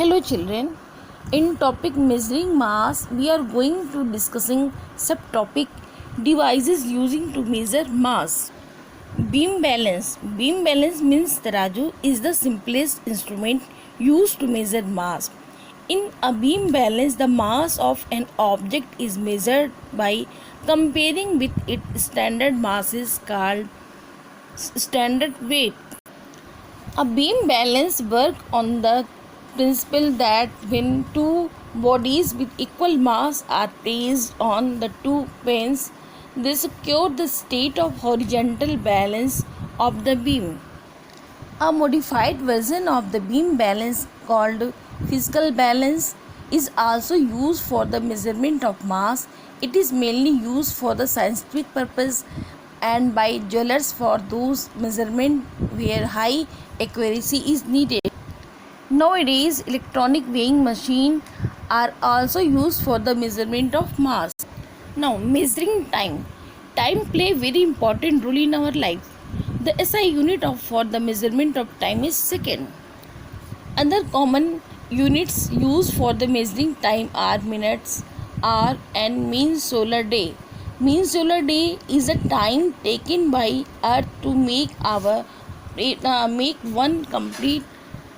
Hello children. In topic measuring mass, we are going to discussing subtopic devices using to measure mass. Beam balance. Beam balance means taraju is the simplest instrument used to measure mass. In a beam balance, the mass of an object is measured by comparing with its standard mass is called standard weight. A beam balance works on the principle that when two bodies with equal mass are placed on the two planes, they secure the state of horizontal balance of the beam. A modified version of the beam balance called physical balance is also used for the measurement of mass. It is mainly used for the scientific purpose and by jewelers for those measurements where high accuracy is needed. Nowadays, electronic weighing machines are also used for the measurement of mass. Now, measuring time. Time play very important role in our life. The SI unit for the measurement of time is second. Other common units used for the measuring time are minutes, hour, and mean solar day. Mean solar day is a time taken by Earth to make one complete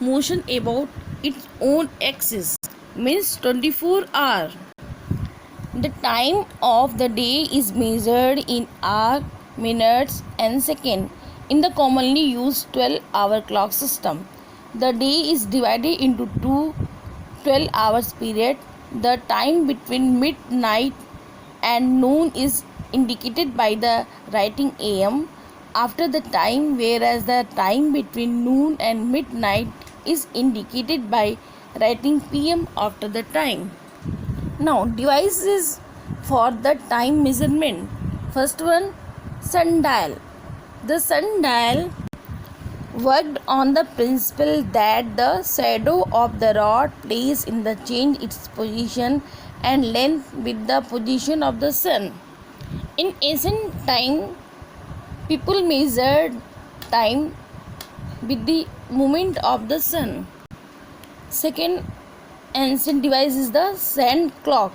motion about its own axis. Means 24 hour. The time of the day is measured in hour, minutes, and seconds in the commonly used 12-hour clock system. The day is divided into two 12 hours period. The time between midnight and noon is indicated by the writing AM after the time, whereas the time between noon and midnight is indicated by writing PM after the time. Now, devices for the time measurement. First one, sundial. The sundial worked on the principle that the shadow of the rod plays in the change its position and length with the position of the sun. In ancient time, people measured time with the movement of the sun. Second ancient device is the sand clock.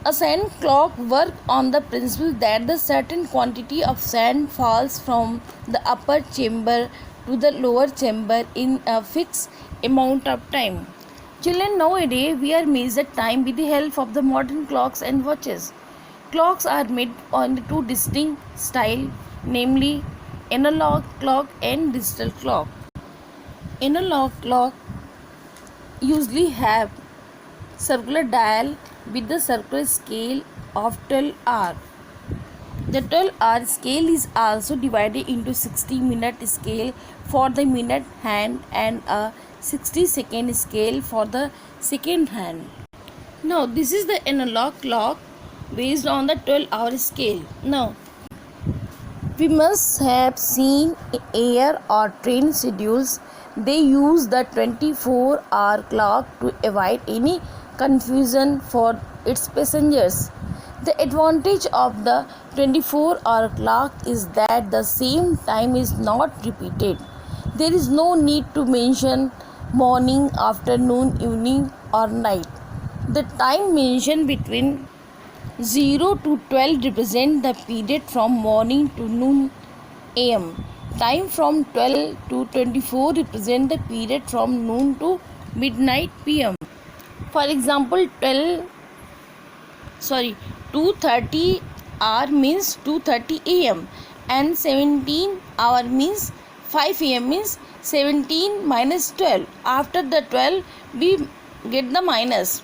A sand clock works on the principle that the certain quantity of sand falls from the upper chamber to the lower chamber in a fixed amount of time. Children, nowadays we are measured time with the help of the modern clocks and watches. Clocks are made on the two distinct styles, namely analog clock and digital clock. Analog clock usually have circular dial with the circular scale of 12 hour. The 12-hour scale is also divided into 60-minute scale for the minute hand and a 60-second scale for the second hand. Now, this is the analog clock based on the 12-hour scale. Now, we must have seen air or train schedules. They use the 24-hour clock to avoid any confusion for its passengers. The advantage of the 24-hour clock is that the same time is not repeated. There is no need to mention morning, afternoon, evening or night. The time mentioned between 0 to 12 represent the period from morning to noon AM. Time from 12 to 24 represent the period from noon to midnight PM. For example, 2:30 hour means 2:30 AM and 17 hour means 5 AM means 17 minus 12. After the 12 we get the minus.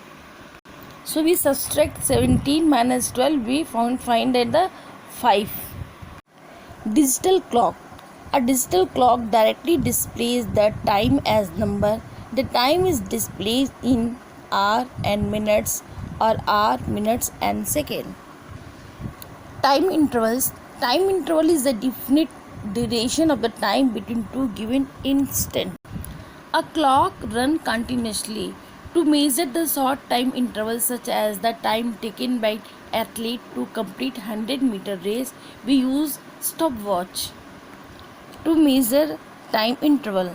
So we subtract 17 minus 12, we find at the 5. Digital clock. A digital clock directly displays the time as number. The time is displayed in hour and minutes or hour, minutes and second. Time intervals. Time interval is the definite duration of the time between two given instants. A clock runs continuously. To measure the short time intervals such as the time taken by athlete to complete 100-meter race, we use stopwatch. To measure time interval,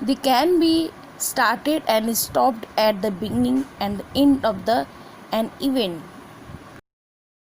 they can be started and stopped at the beginning and the end of an event.